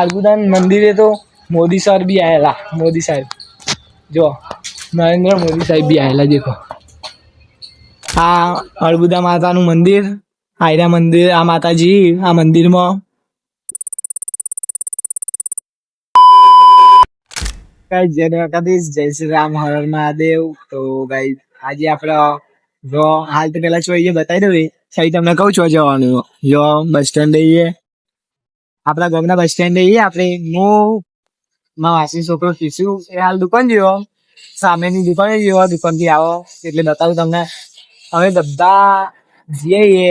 અર્બુદાન મંદિરે તો મોદી સર બી આયેલા. મોદી સાહેબ જો નરેન્દ્ર મોદી સાહેબ બી આયેલા. દેખો આ અર્બુદા માતાનું મંદિર. આયરા મંદિર. આ માતાજી આ મંદિરમાં જય દ્વારકાધીશ, જય શ્રી રામ, હર હર મહાદેવ. તો ગાઈ આજે આપડે જો હાલ તો પેલા જોઈએ બતાવી દઉં સહી તમને કહું છું જવાનું. જો બસ સ્ટેન્ડ જઈએ, આપડા ગામના બસ સ્ટેન્ડ જઈએ આપણે. હું મારા વાસી છોકરો શીશું એ હાલ દુકાન જેવો સામેની દુકાને જેવો દુકાન થી આવો એટલે બતાવું તમને. હવે બધા જઈએ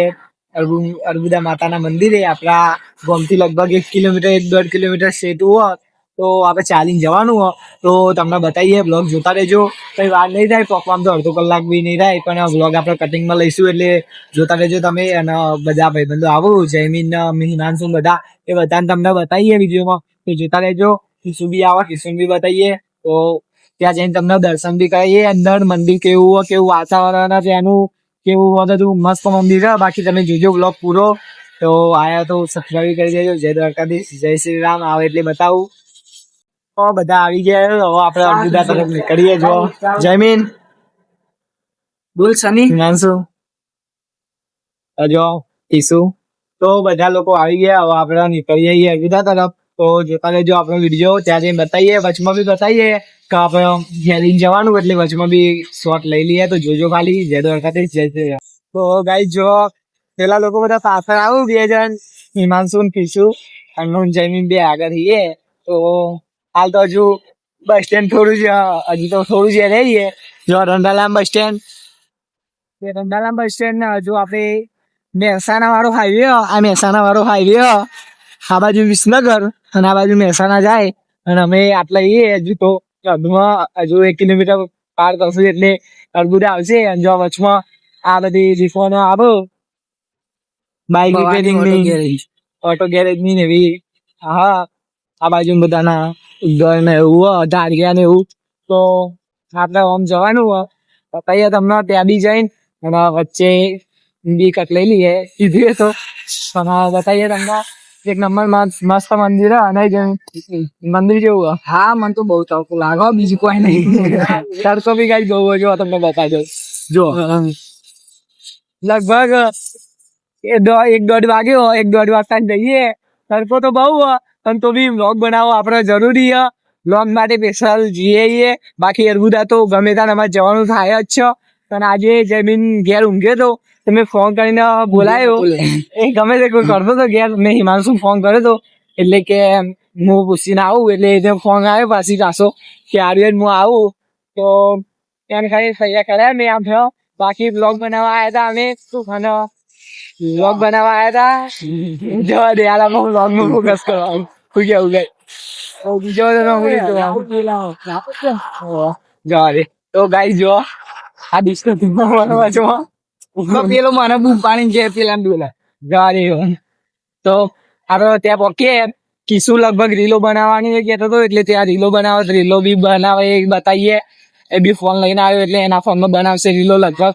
અર્બુદા માતાના મંદિરે. આપડા ગામથી લગભગ 1 કિલોમીટર 1.5 કિલોમીટર સેટું હોત તો આપણે ચાલીને જવાનું હોય. તો તમને બતાવીએ, બ્લોગ જોતા રહેજો. કઈ વાર નહીં થાય, પકવામાં તો અડધો કલાક બી નહીં થાય, પણ બ્લોગ આપણે કટિંગમાં લઈશું એટલે જોતા રહેજો તમે. અને બધા ભાઈબંધો આવું જયમીન હિમાંશુ બધા એ બધાને તમને બતાવીએ વિડીયોમાં, તો જોતા રહેજો. કિશુ બી આવે, કિશુ બી બતાવીએ. તો ત્યાં જઈને તમને દર્શન બી કરાવીએ. અંદર મંદિર કેવું હોય, કેવું વાતાવરણ ત્યાંનું કેવું બધું મસ્ત મંદિર છે. બાકી તમે જોજો બ્લોગ પૂરો. તો આયા તો સબસ્ક્રાઈબ કરી દેજો. જય દ્વારકાધીશ, જય શ્રી રામ. આવે એટલે બતાવું. બધા આવી ગયા. હવે આપણે અર્બુદા તરફ નીકળીએ. જો જયમીન બોલ સની હિમાંશુ જો કિશુ તો બધા લોકો આવી ગયા. હવે આપણે નીકળી જઈએ અર્બુદા તરફ. તો જોતા રહેજો આપણો વિડીયો. ત્યાં જઈને બતાવીએ, વચમાં બી બતાવીએ કે આપણે ઘેરીને જવાનું એટલે વચમાં બી શોર્ટ લઈ લઈએ. તો જોજો ખાલી. જય દ્વારકાધીશ, જય શ્રી રામ. તો ગાઈસ જો પેલા લોકો બધા પાછળ આવું 2 જણ હિમાંશુ ને કિશુ અને જયમીન બે આગળ રહીએ. તો હાલ તો હજુ બસ સ્ટેન્ડ થોડું જ હજુ તો થોડું જ રહીએ. જો રંડાલામ બસ સ્ટેન્ડ, રંડાલામ બસ સ્ટેન્ડ ને હજુ આપણે મહેસાણા વાળો હાઈવે. આ મહેસાણા વાળો હાઈવે આ બાજુ વિસનગર અને આ બાજુ મહેસાણા જાય. અને અમે આટલા હજુ તો હજુ 1 કિલોમીટર પાર કરશું એટલે અર્બુદા આવશે. અને જો વચમાં આ બધી રિફોનો આવો બાઇક રિપેરિંગ ની, ઓટો ગેરેજ ની એવી. હા આ બાજુ બધાના ઘર ને એવું ધારિયા ને એવું. તો આપડે આમ જવાનું હોય બતાવીએ તમને. ત્યાં બી જઈને અને વચ્ચે બી કટ લઈ લઈએ સીધી. તો બતાવીએ તમને. એક નંબર મસ્ત મંદિર અને મંદિર જેવું. હા મને તો બહુ તડકો લાગે, બીજું કોઈ નહીં. તડકો બી કઈ બહુ જો તમને બતાવી દઉં. જો લગભગ 1-1.5 વાગ્યો. 1-1.5 વાગતા જઈએ. તડકો તો બહુ અને તો બી વ્લોગ બનાવો આપણે જરૂરી છે. વ્લોગ માટે સ્પેશિયલ જઈએ. બાકી અર્બુદા તો ગમે ત્યાં અમારે જવાનું થાય જ છે. પણ આજે જમીન ઘેર ઊંઘે તો તમે ફોન કરીને બોલાયો. એ ગમે તે કોઈ કરતો તો ઘેર. મેં હિમાંશુ ફોન કર્યો તો એટલે કે હું પૂછીને આવું. એટલે એને ફોન આવ્યો પાછી પાછો કે આર્યન હું આવું. તો એને ખાલી સૈયા કર્યા મેં આમ થયો. બાકી બ્લોગ બનાવવા આવ્યા હતા અમે. અને બ્લોગ બનાવવા આવ્યા હતા. જવા દે યાર, અમે બ્લોગ માં ફોકસ કરવાનું. શું કેવું ગઈ બીજો જવા દે. તો ગાઈ જો આ ડિસ્કો પેલો મને બૂમ પાણી છે પેલા બોલા જવા દે. તો આપડે ત્યાં પહોંચીએ. કિશુ લગભગ રીલો બનાવવાની કહેતો હતો એટલે ત્યાં રીલો બનાવે. રીલો બી બનાવે એ બતાવીએ. એ બી ફોન લઈને આવ્યો એટલે એના ફોનમાં બનાવશે રીલો લગભગ.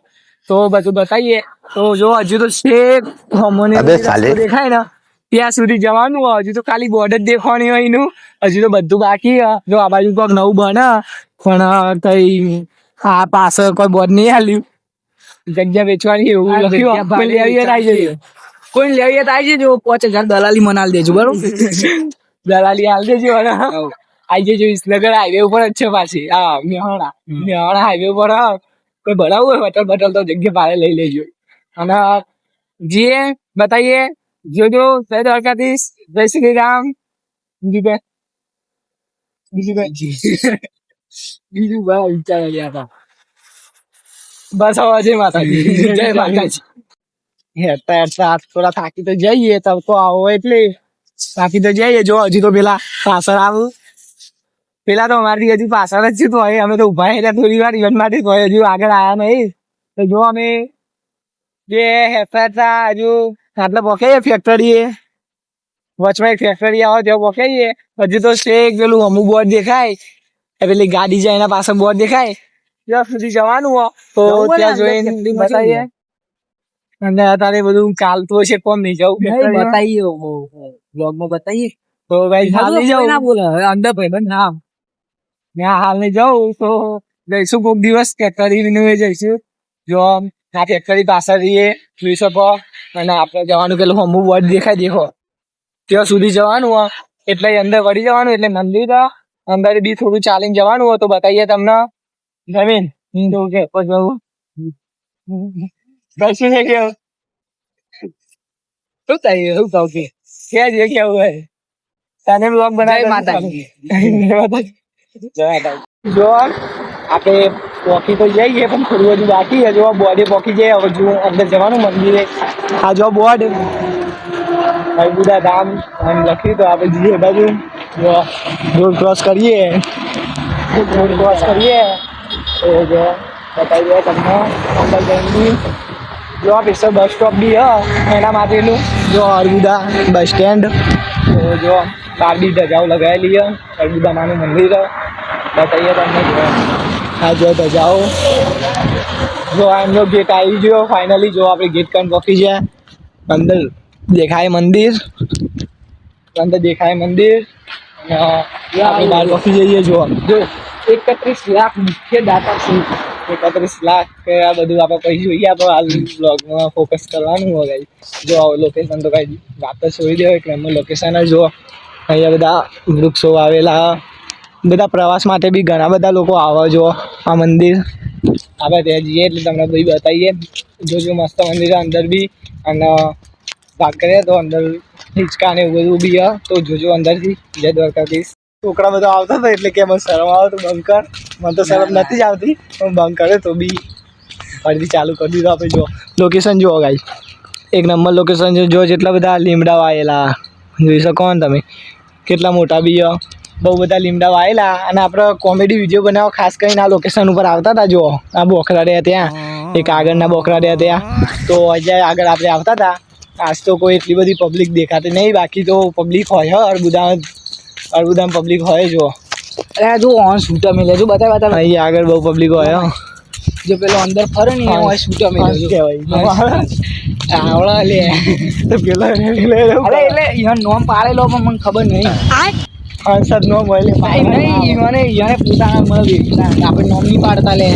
તો બધું બતાવીએ. તો જો હજુ તો દેખાય ને ત્યાં સુધી જવાનું હોય. હજુ તો ખાલી બોર્ડર જ દેખવાની હોય એનું. હજુ તો બધું બાકી. જો આ બાજુ કોઈક નવું બને પણ કઈ આ પાછળ કોઈ બોર્ડ નહીં હાલ્યું. જગ્યા વેચવાની એવું કોઈ લેવીએ તો આવી જજો. 5,000 દલાલી મને હાલ દેજો બરોબર. દલાલી હાલ દેજો. આવી જજો. વિસનગર હાઈવે ઉપર જ છે પાછી. હા મેહાણા હાઈવે ઉપર કોઈ ભરાવું હોય હોટલ બટલ તો જગ્યા ભાડે લઈ લેજો. અને જીએ બતાવીએ. જોજો. જય દ્વારકાધીશ, જય શ્રી રામ. બીજું ભાઈ વિચાર ગયા હતા. બસ હવે જય માતાજી, જય માતાજી. હેરતા હેરતા થોડા થાકી તો જઈએ. તડકો આવો એટલે થાકી તો જઈએ. જો હજી તો પેલા પાછળ આવું. પેલા તો અમારી હજુ પાછળ જ છે. તો અમે તો ઉભા રહ્યા થોડી વાર ઇવેન્ટ માટે. તો હજુ આગળ આવ્યા નહીં. તો જો અમે જે હેરતા હેરતા હજુ આટલે પહોંચાઈએ ફેક્ટરીએ. વચમાં એક ફેક્ટરી આવે ત્યાં પહોંચાઈએ. હજુ તો શેક પેલું અમુક બોર્ડ દેખાય. પેલી ગાડી જાય એના પાસે બોર્ડ દેખાય. ત્યાં સુધી જવાનું હોય તો ત્યાં જોઈને બતાવીએ. અને અત્યારે બધું કાલ તો છે કોમ નહીં જવું. બતાવીએ બ્લોગ માં બતાવીએ. તો ગાઈસ હાલ નહીં જાઉં બોલે અંદર ભાઈબંધ ના ત્યાં હાલ નહીં જાઉં તો જઈશું કોઈક દિવસ કરીને જઈશું જો આ ફેક્ટરી પાછળ રહીએ જોઈ શકો અને આપણે જવાનું પેલું હમું બોર્ડ દેખાય દેખો ત્યાં સુધી જવાનું એટલે અંદર વળી જવાનું એટલે મંદિર અંદર બી થોડું ચાલીને જવાનું હોય તો બતાવીએ તમને જમીન કે પછી શું છે કેવું શું થાય શું કહું કે ક્યાં છે કેવું હોય તને બ્લોગ બનાવી માતાજી જો આપણે પોકી તો જઈએ પણ થોડું બધું બાકી છે જો બોર્ડે પોકી જાય હવે જો અંદર જવાનું મંદિરે આ જો બોર્ડ બધા ધામ લખ્યું તો આપણે જઈએ બાજુ જો રોડ ક્રોસ કરીએ તો જો બતાવી દે તમને અંદર જઈને જો પીછે બસ સ્ટોપ બી એના માટેનું જો અરબુદા બસ સ્ટેન્ડ તો જો બાર બી ધજાઓ લગાવેલી અરબુદા માનું મંદિર બતાવીએ તમને જો આ જો ધજાઓ જો એમનો ગેટ આવી ગયો ફાઇનલી જો આપણે ગેટ કાન પહોંચી ગયા અંદર દેખાય મંદિર અને આપણે બહાર પહોંચી જઈએ જો 31 લાખ મુખ્ય દાતા છે 31 લાખ કે આ બધું આપણે પછી જોઈએ આપણે હાલ બ્લોગમાં ફોકસ કરવાનું હોય જો લોકેશન તો કઈ વાત જ છોડી દેવાય કે એમનું લોકેશન જ જો અહીંયા બધા વૃક્ષો આવેલા બધા પ્રવાસ માટે બી ઘણા બધા લોકો આવે જો આ મંદિર આપણે ત્યાં જઈએ એટલે તમને બધી બતાવીએ જો મસ્ત મંદિર અંદર બી અને વાત કરીએ તો અંદર હિંચકા ને એવું બધું બી તો જોજો અંદરથી જય દ્વારકાધીશ છોકરા બધા આવતા હતા એટલે કે બસ શરમ આવે તો બંધ કર મને તો શરમ નથી જ આવતી પણ બંધ કરે તો બી ફરીથી ચાલુ કરી દીધું આપણે જો લોકેશન જુઓ ગાઈસ એક નંબર લોકેશન છે જો જેટલા બધા લીમડા વાયેલા જોઈ શકો ને તમે કેટલા મોટા બી બહુ બધા લીમડા વાયેલા અને આપણે કોમેડી વિડીયો બનાવવા ખાસ કરીને આ લોકેશન ઉપર આવતા હતા જો આ બોખરા રહ્યા ત્યાં એક આગળના બોખરા રહ્યા ત્યાં તો અહીંયા આગળ આપણે આવતા હતા આજ તો કોઈ એટલી બધી પબ્લિક દેખાતી નહીં બાકી તો પબ્લિક હોય અરબુદામાં પબ્લિક હોય જો અરે જો ઓન શૂટર મેલે જો બતાવ અહીંયા આગળ બહુ પબ્લિક હોય જો પેલો અંદર ફરે ને એમાં શૂટર મેલે જો કહેવાય આવડા લે તો પેલો અરે એટલે ઈવન નોમ પાડેલો પણ મને ખબર નહીં હંસદ નો મળે ભાઈ નહીં ઈવને પોતાના મળે આપણે નોમ નહીં પાડતા લે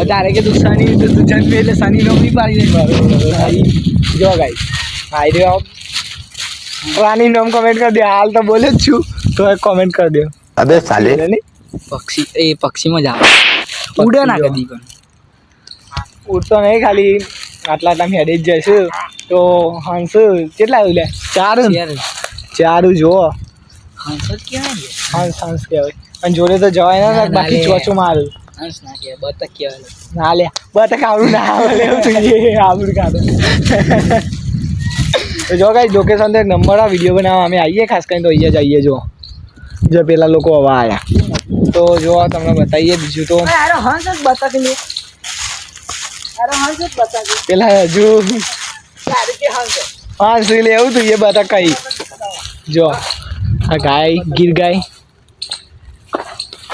તારે કે તું સની તો તું જન્મે એટલે સની નોમ નહીં પાડી દે જો ગાઈ હાઈ રે રાની નામ કમેન્ટ कर दे हाल तो बोले છું તો કમેન્ટ कर દે અબે સાલે પક્ષી માં જા ઉડે ના કદી પણ ઉડતો નહીં ખાલી આટલા ટાઈમ હેડે જ જશે તો હંસ કેટલા આવ્યું લે ચાર જો હંસ ક્યાં હંસ કહેવાય અને જોડે તો જવાય ના બાકી ચોચું મારું હંસ ના કહેવાય બતક કહેવાય ના લે બતક આવડું ના આવે આવડું કાઢો તો જો ગાઈસ લોકેશન તો એક નંબર આ વિડીયો બનાવવા અમે આવીએ ખાસ કરીને તો અહીંયા જ આવીએ જો પેલા લોકો હવા આવ્યા તો જો તમને બતાવીએ બીજું તો પેલા હજુ હા શું એવું તું એ બતા કઈ જો આ ગાય ગીર ગાય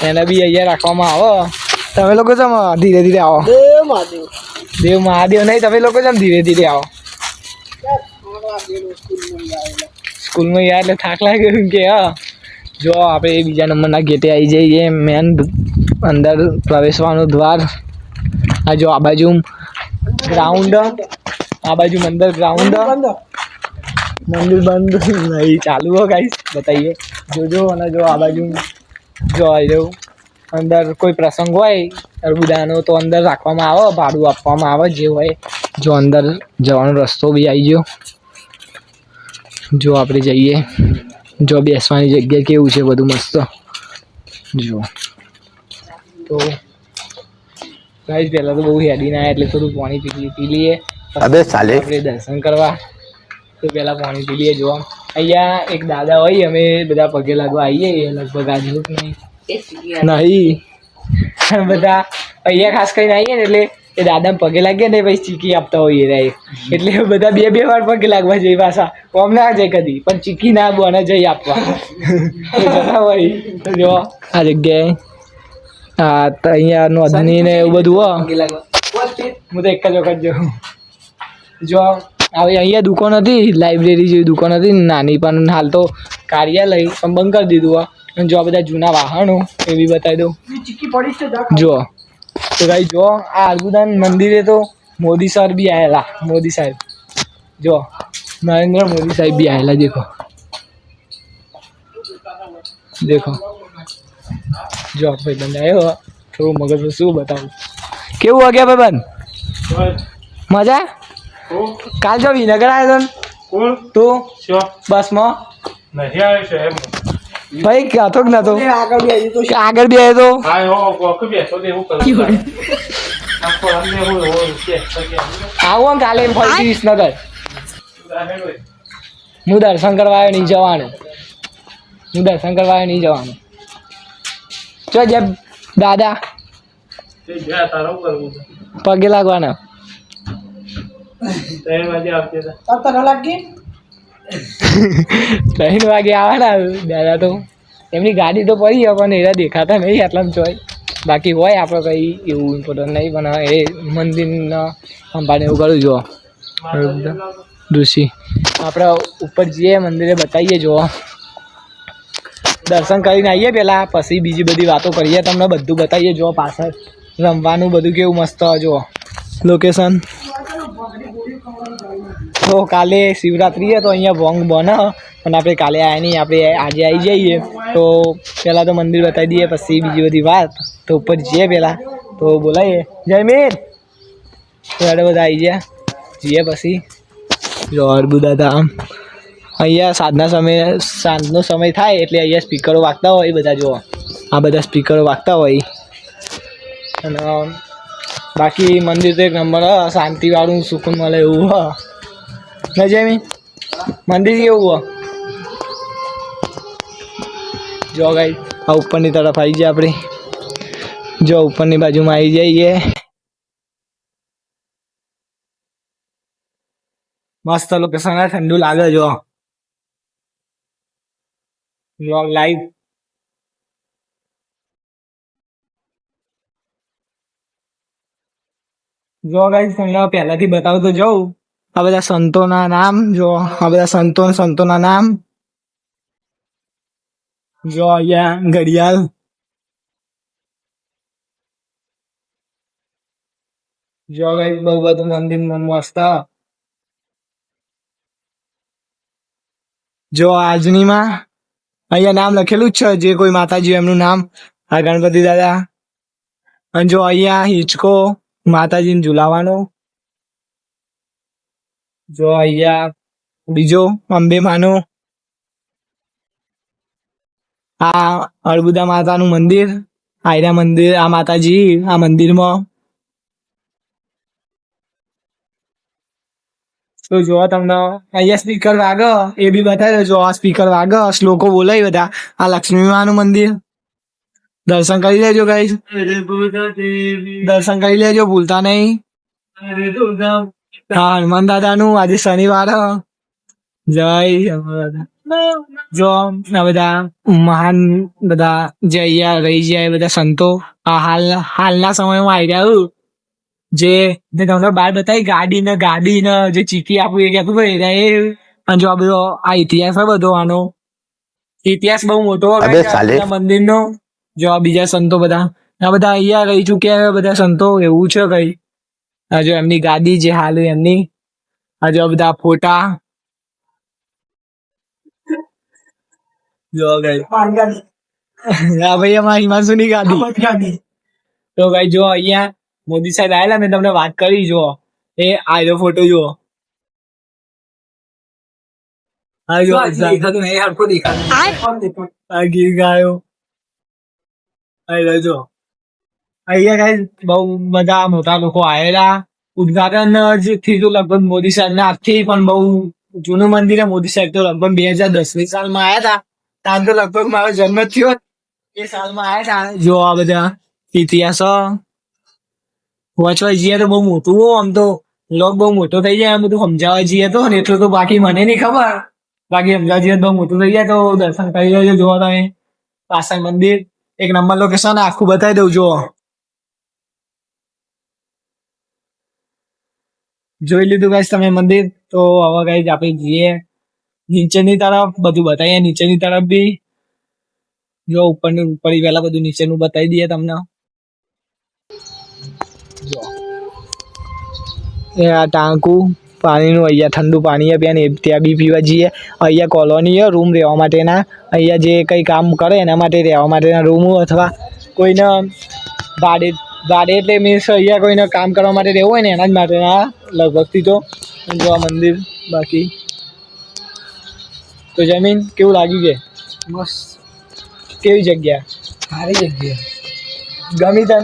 એને બી અહીંયા રાખવામાં આવો તમે લોકો જેમ ધીરે ધીરે આવો દેવ મહાદેવ નહીં તમે લોકો જેમ ધીરે ધીરે આવો સ્કૂલમાં યાર એટલે થાક લાગ્યો કે જો આપણે બીજા નંબરના ગેટે આવી જઈએ મેન અંદર પ્રવેશવાનું દ્વાર આ જો આ બાજુ ગ્રાઉન્ડ આ બાજુ મંદિર ગ્રાઉન્ડ મંદિર બંધ નહીં ચાલુ હો ગાઈસ બતાવીએ જોજો અને જો આ બાજુ જો આવી જવું અંદર કોઈ પ્રસંગ હોય અરબુદાનો તો અંદર રાખવામાં આવે ભાડું આપવામાં આવે જે હોય જો અંદર જવાનો રસ્તો બી આવી ગયો જો આપણે જઈએ જો બેસવાની જગ્યા કેવું છે બધું મસ્ત જો તો ગાઈસ પહેલા તો બહુ હેડી ના એટલે થોડું પાણી પી લઈએ અબે સાલે આપણે દર્શન કરવા તો પહેલા પાણી પી લઈએ જો અહીંયા એક દાદા હોય અમે બધા પગે લાગવા આવીએ લગભગ આજ નહીં બધા અહીંયા ખાસ કરીને આવીએ ને એટલે એ દાદાને પગે લાગીએ ને પછી ચીકી આપતા હોઈએ રે એટલે બધા બે વાર પગે લાગવા જઈએ પાછા કોમ ના જાય કદી પણ ચીકી ના બને જઈ આપવા જતા હોય તો જો આ જગ્યાએ હા તો અહીંયા નોંધણી ને એવું બધું હો હું તો એક જ વખત જો હવે અહીંયા દુકાન હતી લાઇબ્રેરી જેવી દુકાન હતી નાની પણ હાલ તો કાર્યાલય પણ બંધ કરી દીધું અને જો આ બધા જૂના વાહનો એ બી બતાવી દઉં જો. તો ભાઈ જો આ અર્બુદાન મંદિરે તો મોદી સર બી આવેલા, મોદી સાહેબ જો નરેન્દ્ર મોદી સાહેબ બી આવેલા દેખો દેખો જો ભાઈ બંધ આવ્યો થોડું મગજ શું બતાવું કેવું વાગ્યા ભાઈ બંધ મજા કાલ જો વિનગર આવ્યો તો તું બસમાં ભાઈ કહેતો જ નતો આગળ બી આવ્યો આવું કાલે ફરી વિસનગર હું દર્શન કરવા આવ્યો નહીં જવાનું, હું દર્શન કરવા આવ્યો નહીં જવાનું. જો જે દાદા પગે લાગવાના 3 વાગે આવવાના દાદા. તો એમની ગાડી તો પડી હોય પણ એના દેખાતા નહીં આટલા જોઈ. બાકી હોય આપણે કંઈ એવું ઇમ્પોર્ટન્ટ નહીં પણ એ મંદિરના સંભાળને એવું કરું જો દૂષી આપણે ઉપર જઈએ મંદિરે બતાવીએ જો દર્શન કરીને આવીએ પહેલાં પછી બીજી બધી વાતો કરીએ તમને બધું બતાવીએ જો પાછળ રમવાનું બધું કેવું મસ્ત જો લોકેશન. તો કાલે શિવરાત્રિ છે તો અહીંયા ભોંગ બને પણ આપણે કાલે આવ્યા નહીં, આપણે આજે આવી જઈએ તો પહેલાં તો મંદિર બતાવી દઈએ પછી બીજી બધી વાત. તો ઉપર જઈએ પહેલાં તો બોલાવીએ જયમીર તો આપણે બધા આવી ગયા જઈએ પછી જો અર્બુદા ધામ. અહીંયા સાંજનો સમય થાય એટલે અહીંયા સ્પીકરો વાગતા હોય બધા જો આ બધા સ્પીકરો વાગતા હોય. અને બાકી મંદિર તો એક નંબર શાંતિવાળું સુકૂન મળે એવું હ ન જયમી મંદિર કેવું જો ગાઈ આ ઉપરની તરફ આવી જાય આપણે જો ઉપરની બાજુમાં આવી જઈએ મસ્ત લોકેશન ઠંડુ લાગે જો લાઈવ જો ગાઈસ તમને પહેલાથી બતાવતો જાઉં આ બધા સંતોના નામ જો આ બધા સંતોના નામ જો અહીંયા ઘડિયાળ જો ગાઈસ બહુ બધું મંદિર મસ્ત જો આજનીમાં અહીંયા નામ લખેલું જ છે જે કોઈ માતાજી એમનું નામ આ ગણપતિ દાદા. અને જો અહીંયા હિંચકો માતાજીને ઝુલાવાનો જો અહીંયા બીજો અંબે માનો આ અર્બુદા માતાનું મંદિર આયરા મંદિર આ માતાજી આ મંદિરમાં તો જો તમને અહીંયા સ્પીકર વાગે એ બી બતાવી દો. આ સ્પીકર વાગે શ્લોકો બોલાય બધા. આ લક્ષ્મી માનું મંદિર દર્શન કરી લેજો ગાઈસ, દર્શન કરી લેજો ભૂલતા નહીં. હા હનુમાન દાદાનું આજે શનિવાર જય જો આ બધા મહાન બધા જે અહીંયા રહી જાય બધા સંતો આ હાલના સમયમાં આવી રહ્યા જે તમને બહાર બતાવી ગાડી ને જે ચીકી આપું એ કહેતું ભાઈ એ. અને જો આ બધો આ ઇતિહાસ હોય બધો આનો ઇતિહાસ બહુ મોટો મંદિરનો. જો આ બીજા સંતો બધા આ બધા અહીંયા રહી ચૂક્યા બધા સંતો એવું છે કઈ. આ જો એમની ગાડી જે હાલ એમની આ જો બધા ફોટા જો ગઈ હા ભાઈ અમારી હિમાંશુની ગાડી. તો ભાઈ જો અહીંયા મોદી સાહેબ આવેલા મેં તમને વાત કરી જો એ આયરો ફોટો જુઓ ગીર ગાયો જો અહીંયા કઈ બહુ બધા મોટા લોકો આવેલા. ઉદઘાટન થી તો લગભગ મોદી સાહેબ ના હાથથી પણ બહુ જૂનું મંદિર મોદી સાહેબ તો લગભગ 2010ની સાલમાં આવ્યા હતા. ત્યાં તો લગભગ મારો જન્મ થયો એ સાલમાં આવ્યા હતા. જો આ બધા ઇતિહાસ વાંચવા જઈએ તો બહુ મોટું આમ તો લોક બહુ મોટો થઈ જાય બધું સમજાવવા જઈએ તો ને એટલું તો બાકી મને નહીં ખબર. બાકી સમજાવવા જઈએ બહુ મોટું થઈ જાય તો દર્શન કરી લેજો. જોવા તમે પાછળ મંદિર એક નંબર લોકેશન આખું બતાવી દઉં જો જોઈ લીધું ગાઈસ તમે મંદિર. તો હવે ગાઈસ આપણે જઈએ નીચેની તરફ બધું બતાવીએ, નીચેની તરફ બી જો ઉપરની ઉપર પહેલા બધું નીચેનું બતાવી દઈએ તમને. જો એ આ ટાંકું પાણીનું, અહીંયા ઠંડુ પાણી છે ને ત્યાં બી પીવા જઈએ. અહીંયા કોલોની રૂમ રહેવા માટેના, અહીંયા જે કંઈ કામ કરે એના માટે રહેવા માટેના રૂમ, અથવા કોઈને ભાડે એટલે મીન્સ અહીંયા કોઈને કામ કરવા માટે રહેવું હોય ને એના જ માટેના લગભગથી. તો જો આ મંદિર. બાકી તો જમીન કેવું લાગ્યું કે મસ્ત? કેવી જગ્યા? સારી જગ્યા. ગમી તને?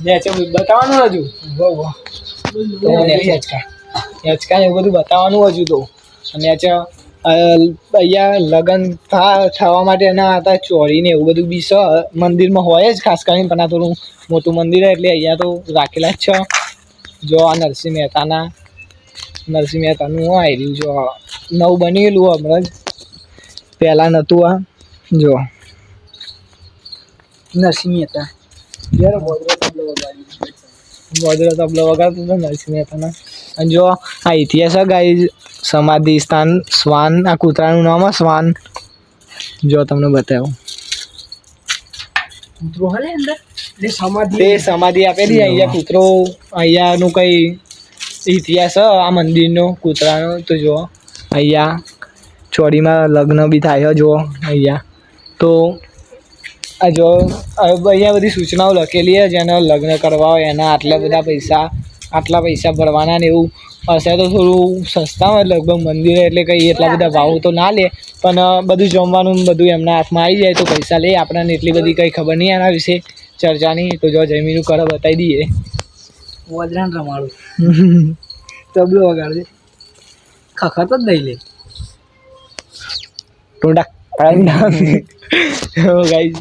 નેચર બતાવવાનું હજુ? હેચકા એવું બધું બતાવવાનું હજુ તો. નેચર અહીંયા લગ્ન થવા માટે એના હતા ચોરીને એવું બધું બી છે મંદિરમાં હોય જ ખાસ કરીને, પણ આ થોડું મોટું મંદિર એટલે અહીંયા તો રાખેલા જ છે. જો આ નરસિંહ મહેતાનું આવી રહ્યું. જો નવું બનેલું હમણાં જ, પહેલાં નહોતું. આ જો નરસિંહ મહેતા બોદરો તબલો વગાડતો હતો નરસિંહ મહેતાના. અને જો આ ઇતિહાસ ગાય સમાધિ સ્થાન શ્વાન, આ કૂતરાનું નામ શ્વાન. જો તમને બતાવું, સમાધિ આપેલી અહીંયા કૂતરો. અહીંયાનું કઈ ઇતિહાસ આ મંદિરનો કૂતરાનો. તો જો અહીંયા ચોરીમાં લગ્ન બી થાય. જો અહીંયા તો આ જો અહીંયા બધી સૂચનાઓ લખેલી છે, જેને લગ્ન કરવા હોય એના આટલા પૈસા ભરવાના ને એવું હશે. તો થોડું સસ્તા હોય લગભગ મંદિર, એટલે કંઈ એટલા બધા ભાવ તો ના લે, પણ બધું જમવાનું બધું એમના હાથમાં આવી જાય તો પૈસા લે. આપણને એટલી બધી કંઈ ખબર નહીં એના વિશે ચર્ચાની. તો જો જમીનું કરો બતાવી દઈએ. વજરાન રમાડું તબલો વગાડજે, ખખર તો જ દઈ લે ટોડા ગાઈ.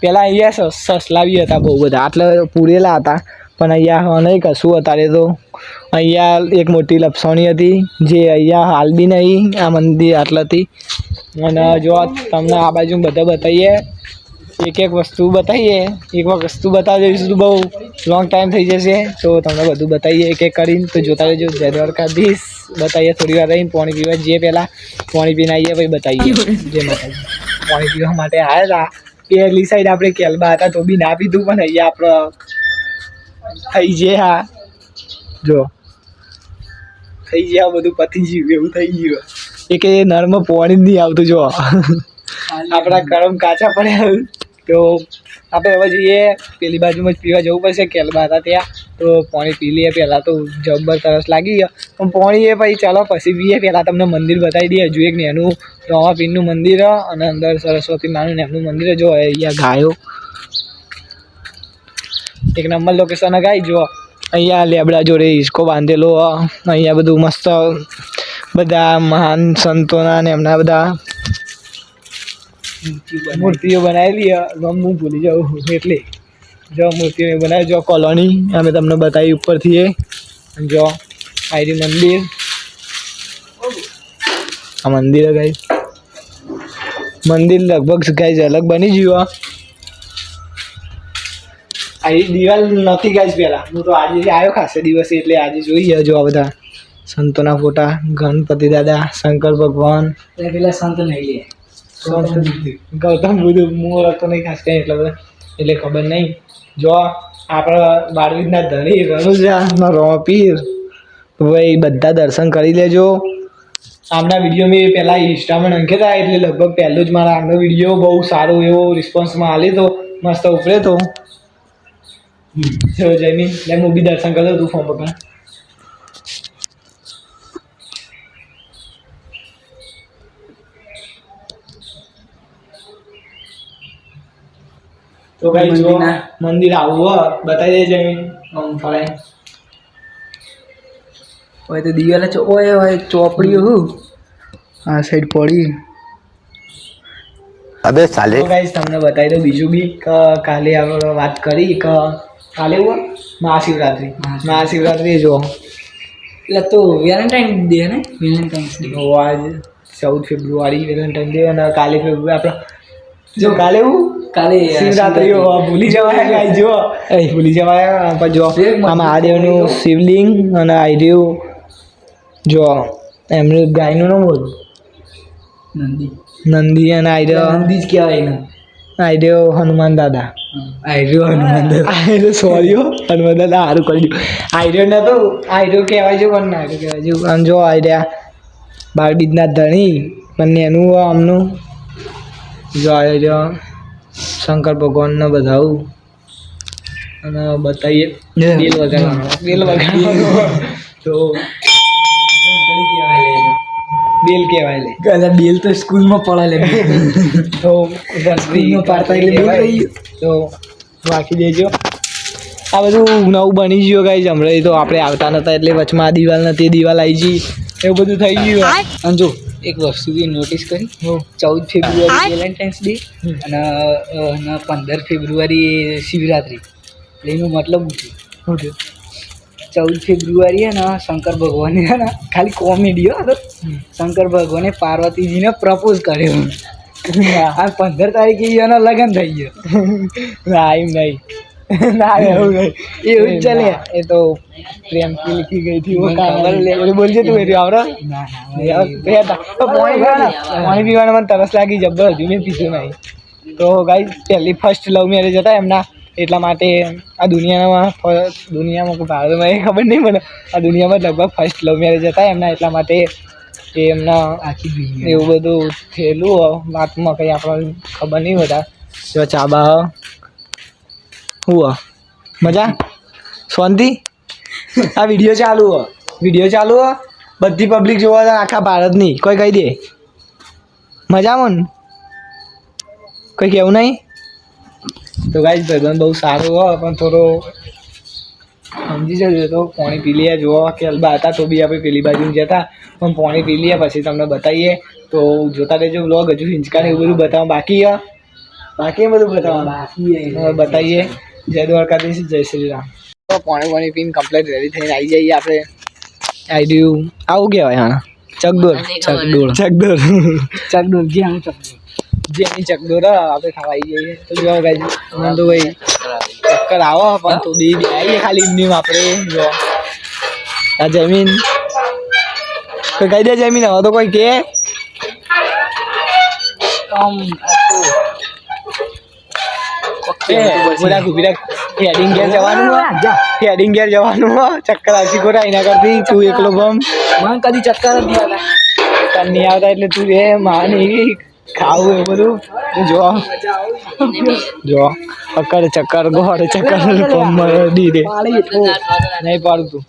પેલા અહીંયા સસલા બી હતા બહુ બધા, આટલા પૂરેલા હતા, પણ અહીંયા નહીં કશું. અત્યારે તો અહીંયા એક મોટી લપસણી હતી જે અહીંયા હાલ બી નહીં આ મંદિર આટલાથી. અને જો તમને આ બાજુ બધા બતાવીએ, એક વસ્તુ બતાવીએ. એક વસ્તુ બતાવી દઈશું તો બહુ લોંગ ટાઈમ થઈ જશે, તો તમને બધું બતાવીએ એક કરીને. તો જોતા રહેજો. જય દ્વારકાધીશ. બતાવીએ થોડી વાર રહીને પાણી પીવા જઈએ. પહેલાં પાણી પીને આવીએ પછી બતાવીએ. જય માતાજી. પાણી પીવા માટે આવ્યા હતા. પેલી સાઈડ આપણે કેલબા હતા તો બી ના પીધું, પણ અહીંયા આપણે થઈ જાય. હા જો થઈ ગયા, બધું પતી ગયું એવું થઈ ગયું. એક એ નળમાં પાણી જ નહીં આવતું. જો આપણા કરમ કાચા પડ્યા. તો આપણે હવે જઈએ પેલી બાજુમાં જ પીવા જવું પડશે. કેલબા હતા ત્યાં તો પાણી પી લઈએ. પહેલાં તો જબ્બર તરસ લાગી ગયો, પણ પાણી એ પછી ચાલો પછી પીએ. પહેલાં તમને મંદિર બતાવી દઈએ. હજુ એક નેનું રામાપીરનું મંદિર અને અંદર સરસ્વતી માનું એમનું મંદિર. જો અહીંયા ગાયો, એક નંબર લોકેશન ગાય. જો અહીંયા લેબડા જોડે હિસકો બાંધેલો. અહીંયા બધું મસ્ત બધા મહાન સંતોના ને એમના બધા મૂર્તિઓ બનાવેલી. હું ભૂલી જાઉં એટલે જો મૂર્તિઓ બનાવી. જો કોલોની અમે તમને બતાવી ઉપરથી. જો આયરી મંદિર, આ મંદિર ગાય. મંદિર લગભગ ગાય અલગ બની ગયું. આ દિવાલ નથી ગાય પહેલાં. હું તો આજે આવ્યો ખાસે દિવસે, એટલે આજે જોઈએ. જો આ બધા સંતોના ફોટા, ગણપતિ દાદા, શંકર ભગવાન. પેલા સંત નહીં લે, ગૌતમ બુદ્ધ. હું તો નહીં ખાસ કંઈ એટલા બધા એટલે ખબર નહીં. જો આપણા બાળવીરના ધણી રણુજા રામાપીર. ભાઈ બધા દર્શન કરી લેજો. આમના વિડીયો મેં પહેલાં ઇન્સ્ટામાં નાખ્યા હતા, એટલે લગભગ પહેલો જ મારા આમનો વિડીયો બહુ સારો એવો રિસ્પોન્સમાં આલે તો મસ્ત ઉપડે. તો જો જયમી એટલે હું બી દર્શન કરતો. તું ફોન પકડ. તો ભાઈ જો મંદિર આવું બતાવી દે જમીન ફળાય હોય તો દિવાલે હોય ચોપડી હું આ સાઈડ પડી. અબે સાલે ગાઈસ તમને બતાવી દઉં બીજું બી કે કાલે આપણે વાત કરી કે કાલે મહાશિવરાત્રી જો એટલે તો વેલેન્ટાઇન ડે ને વેલેન્ટાઇન્સ ડે આજ 14 ફેબ્રુઆરી વેલેન્ટાઇન ડે. અને કાલે આપણે જો કાલે કાલે શિવરાત્રી ભૂલી જવાય ગાઈસ. જો ભૂલી જવાય. પણ જો આ મહાદેવનું શિવલિંગ અને આઈ રહ્યું જો એમનું ગાયનું ન બોલ નંદી અને આઈડિયો નંદી જ કહેવાય ને આઈડિયો હનુમાન દાદા આઈડિયો સોરી હનુમાન દાદા સારું કરી દઉં આઈડિયો ને તો આઈડિયો કહેવાય છે પણ ના કહેવાય છે અને જો આઈડિયા બાર બીજના ધણી મને એનું આમનું જો આઈડિયો શંકર ભગવાનને બધાવું અને બતાવીએ બેલ વગાડવાનું તો બેલ કહેવાય લે બેલ તો સ્કૂલમાં પડે લે તો સ્કૂલમાં પાડતા એટલે તો રાખી દેજો આ બધું નવું બની ગયું ગાઈસ હમણાં તો આપણે આવતા નતા એટલે વચમાં આ દિવાલ નથી દિવાલ આવી ગઈ એવું બધું થઈ ગયું અને જો એક વસ્તુ નોટિસ કરી 14 ફેબ્રુઆરી વેલેન્ટાઇન્સ ડે અને 15 ફેબ્રુઆરી શિવરાત્રી એનો મતલબ શું થયું 14 ફેબ્રુઆરી ને શંકર ભગવાને ને ખાલી કોમેડી હતો શંકર ભગવાને પાર્વતીજીને પ્રપોઝ કર્યો આ 15 તારીખે એનો લગ્ન થઈ ગયો ના એમ નહીં ના એવું નહીં એવું જ ચાલે એ તો પ્રેમથી લીખી ગઈ હતી બોલજે તું એથી આવડે પાણી પીવાના મને તરસ લાગી જબર હજુ મેં પીધું નહીં તો ગાઈસ પહેલી ફર્સ્ટ લવ મેરેજ હતા એમના એટલા માટે આ દુનિયામાં ભારતમાં એ ખબર નહીં મને આ દુનિયામાં લગભગ ફર્સ્ટ લવ મેરેજ હતા એમના એટલા માટે એ એમના આખી એવું બધું થયેલું વાતમાં કંઈ આપણને ખબર નહીં બધા જો ચાબા હું મજા શાંતિ આ વિડીયો ચાલુ બધી પબ્લિક જોવા જાય આખા ભારતની કોઈ કહી દે મજામાં ને કોઈ કેવું નહીં તો ગાઈસ ભાઈબંધ બહુ સારો હોય પણ થોડો સમજી જજો તો પાણી પી લઈએ જોવા કે અલબા હતા તો બી આપણે પેલી બાજુ જતા પણ પાણી પી લઈએ પછી તમને બતાવીએ તો જોતા રહેજો વ્લોગ હજુ હિંચકા ને એવું બધું બતાવવા બાકી બધું બતાવવા બતાવીએ જય દ્વારકાધીશ જય શ્રી રામ તો પાણી પીને કમ્પ્લીટ રેડી થઈને આવી જઈએ આપણે આઈડિયું આવું કહેવાય હા ચકડોળ જે આમ જેની ચકડોળ આપણે ખાવા આવી જઈએ તો જો ગાઈસ મને તો ભાઈ ચક્કર આવો પણ તો બી આવીએ ખાલી એમની આપણે જો આ જમીન તો કહી દે જમીન હવે તો કોઈ કે હેડિંગ ઘેર જવાનું ચક્કર આવશે કોરા એના કરતી તું એકલો ગમ મને કદી ચક્કર જ નહીં આવતા એટલે તું એ માની ખાવું એ બધું જો ચક્કર ગોળ ચક્કર દી દે નહીં પાડું તું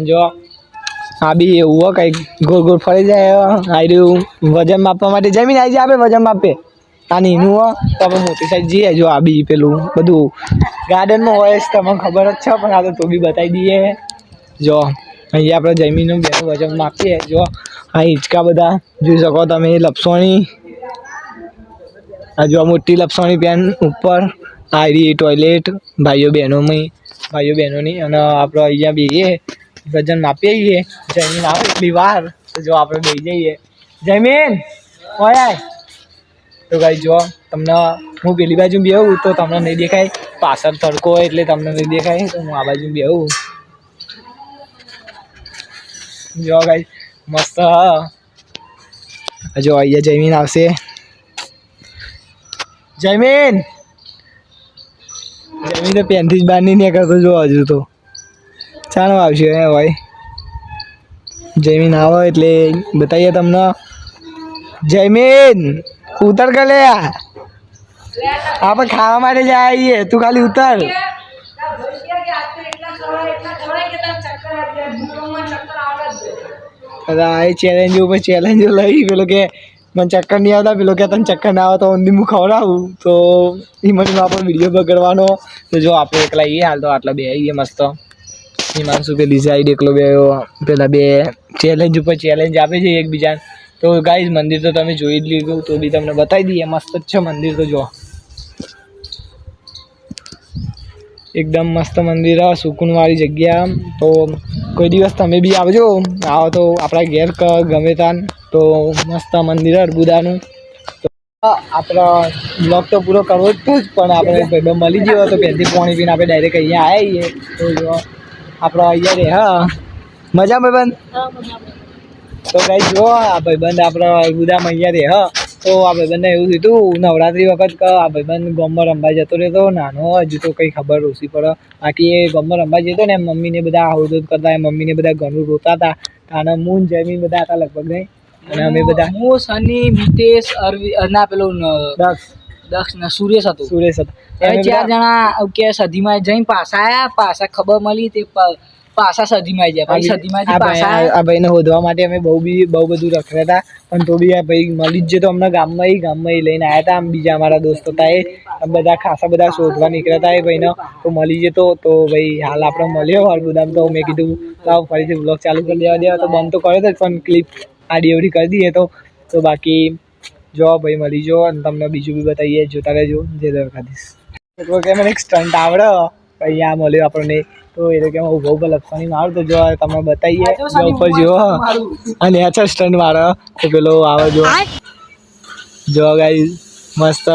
જો આ બી એવું હોય કંઈક ગોળ ફરી જાય આર્યું વજન માપવા માટે જમીન આવી જાય આપણે વજન માપે આ નીનું હોય તો આપણે મોટી સાઈડ જઈએ જો આ બી પેલું બધું ગાર્ડનમાં હોય તમને ખબર જ છે પણ આ તો બી બતાવી દઈએ જો અહીંયા આપણે જમીનનું બેનું વજન માપીએ જો આ હિંચકા બધા જોઈ શકો તમે લપસણી આ જો મોટી લપસણી પેન ઉપર આરી ટોયલેટ ભાઈઓ બહેનોની અને આપણે અહીંયા બેહીએ વજન માપી આવીએ જમીન આવે એટલી વાર તો જો આપણે બેસી જઈએ જમીન હોય તો ગાઈ જો તમને હું પેલી બાજુ બેહું તો તમને નહીં દેખાય પાછળ તડકો હોય એટલે તમને નહીં દેખાય તો હું આ બાજુ બેહું જો ગાઈ મસ્ત જો અહીંયા જમીન આવશે જમીન તો પેનથી જ બહાર નહીં નીકળતો જો હજુ તો ચાલો આવશે ભાઈ જમીન આવો એટલે બતાવીએ તમને જમીન ઉતર કે લે આપણે ખાવા માટે જ આવીએ તું ખાલી ઉતર એ ચેલેન્જ ઉપર ચેલેન્જો લઈ પેલો કે મને ચક્કર નહીં આવતા પેલો કે તને ચક્કર ના આવે તો ઊંધી હું ખવડાવું તો હિમાંશુ આપણો વિડીયો બગડવાનો તો જો આપણે એકલા આવીએ હાલ તો આટલા બે આવીએ મસ્ત હિમાંશુ પેલી સાઈડ એકલો બે પેલા બે ચેલેન્જ ઉપર ચેલેન્જ આપે છે એકબીજાને તો ગાઈઝ મંદિર તો તમે જોઈ જ લીધું તો બી તમને બતાવી દઈએ મસ્ત જ છે મંદિર તો જો એકદમ મસ્ત મંદિર સુકૂનવાળી જગ્યા તો કોઈ દિવસ તમે બી આવજો આવો તો આપણા ઘેર ગમે ત્યાં તો મસ્ત મંદિર અર્બુદાનું તો આપણા બ્લોગ તો પૂરો કરવો જ હતું જ પણ આપણે ભાઈબંધ મળી ગયો તો પહેલથી પાણી પીને આપણે ડાયરેક્ટ અહીંયા આવીએ તો જો આપણે અહીંયા રહે મજા ભાઈબંધ? તો ગાઈસ જો આ ભાઈબંધ આપણા ગુદામાં અહીંયા રહે તો આ ભાઈબંધને એવું થયું નવરાત્રી વખત આ ભાઈબંધ ગામમાં રમવા જતો રહેતો નાનો હજુ તો કંઈ ખબર ઓછી પડે બાકી એ ગામમાં રમવા જતો ને મમ્મીને બધા આવડોદ કરતા મમ્મીને બધા ઘણું રોતા હતા અને મૂન જમીન બધા હતા લગભગ નહીં અને અમે બધા હું સની મિતેશ ના પેલું દક્ષ ને સુરેશ હતો એ 4 જણા કે સધીમાં જઈને પાછા ખબર મળી તે પાછા સધીમાં ગયા પછી સધીમાં આ ભાઈને શોધવા માટે અમે બહુ બધું રખડ્યા હતા પણ તો બી આ ભાઈ મળી જ તો અમને ગામમાં લઈને આવ્યા હતા બીજા અમારા દોસ્તો હતા એ બધા ખાસા બધા શોધવા નીકળ્યા હતા એ ભાઈને તો મળી જતો તો ભાઈ હાલ આપણે મળ્યો હરગુદામ તો મેં કીધું લાવ ફરીથી બ્લોગ ચાલુ કરી દેવા તો બંધ તો કર્યો હતો પણ ક્લિપ આડી અવડી કરી દઈએ તો બાકી જો ભાઈ મળી જો અને તમને બીજું બી બતાવીએ જોતા રહેજો જે દ્વારકાધીશ કે મને એક સ્ટન્ટ આવડે ભાઈ આ મળ્યો આપણને તો એ કે હું બહુ લક્ષણી મારું તો જો તમે બતાવીએ ઉપર જો અને અચ્છા સ્ટન્ટ મારો તો પેલો આવે જો ગાઈસ મસ્ત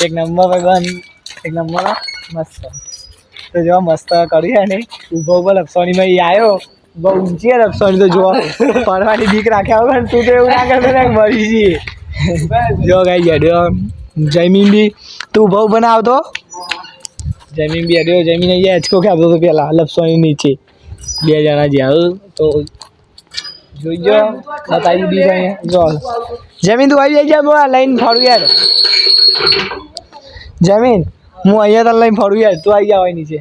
એક નંબર મસ્ત તો જો મસ્ત કર્યું ને ઉભો લક્ષણીમાં એ આવ્યો બહુ ઊંચી લક્ષણી તો જો પડવાની બીક રાખ્યા વગર તું તો એવું ના કરતો ને મરી જઈએ જો ગાઈ હેડ્યો જમીન બી તું બહુ બનાવતો જમીન બી હેડ્યો જમીન અહીંયા હેચકો ખાતો હતો પેલા લપસોની નીચે 2 જણા જ્યાં તો જોઈજો બતાવી બી અહીંયા જો જમીન તું આવી જાય હું લઈને ફરું યાર જમીન હું અહીંયા તને લઈને ફરું યાર તું આવી જાવ નીચે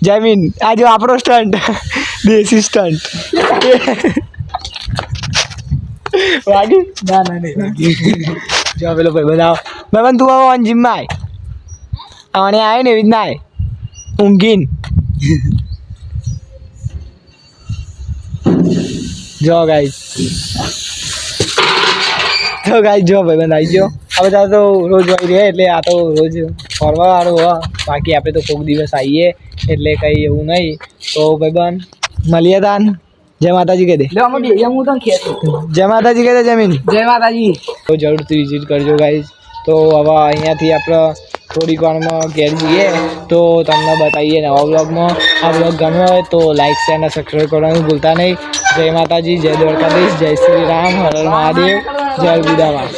જમીન આ જો આપણો સ્ટન્ટ દેશી સ્ટન્ટ વાગી ના નહીં જો પેલો ભાઈ બનાવ ભાઈ તું આવો જીમમાં આને આવે ને એવી જ ના ઊંઘીન જો ગાઈસ જો ભાઈ બંધ આવી ગયો હવે તાર તો રોજ આવી રહ્યા એટલે આ તો રોજ ફરવા વાળું બાકી આપણે તો કોઈક દિવસ આવીએ એટલે કંઈ એવું નહીં તો ભાઈ બંધ મળીએ તાન જય માતાજી કહી દે જય માતાજી કહી દે જમીન જય માતાજી તો જરૂરથી વિઝિટ કરજો ગાઈસ તો હવે અહીંયાથી આપણે થોડીક વારમાં ઘેર જઈએ તો તમને બતાવીએ નવા બ્લોગમાં આ બ્લોગ ગમ્યો હોય તો લાઈક શેર અને સબસ્ક્રાઈબ કરવાનું ભૂલતા નહીં જય માતાજી જય દ્વારકાધીશ જય શ્રી રામ હર હર મહાદેવ જય ગુદામાં